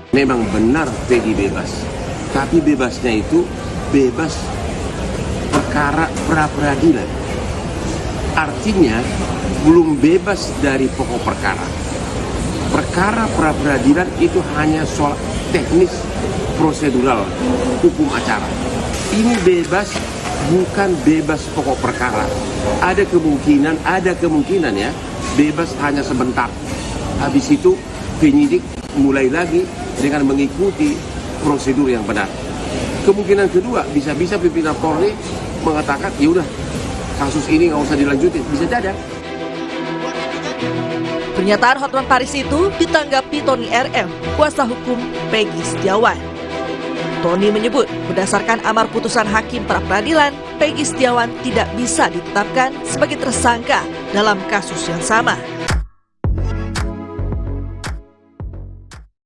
Memang benar Peggy bebas, tapi bebasnya itu bebas perkara pra-peradilan. Artinya belum bebas dari pokok perkara. Perkara pra-peradilan itu hanya soal teknis prosedural hukum acara. Ini bebas, bukan bebas pokok perkara. Ada kemungkinan ya, bebas hanya sebentar. Habis itu penyidik mulai lagi dengan mengikuti prosedur yang benar. Kemungkinan kedua, bisa-bisa pimpinan Polri mengatakan, ya udah, kasus ini nggak usah dilanjutin. Bisa jadi. Pernyataan Hotman Paris itu ditanggapi Tony RM, kuasa hukum Peggy Setiawan. Tony menyebut, berdasarkan amar putusan hakim pra-peradilan, Peggy Setiawan tidak bisa ditetapkan sebagai tersangka dalam kasus yang sama.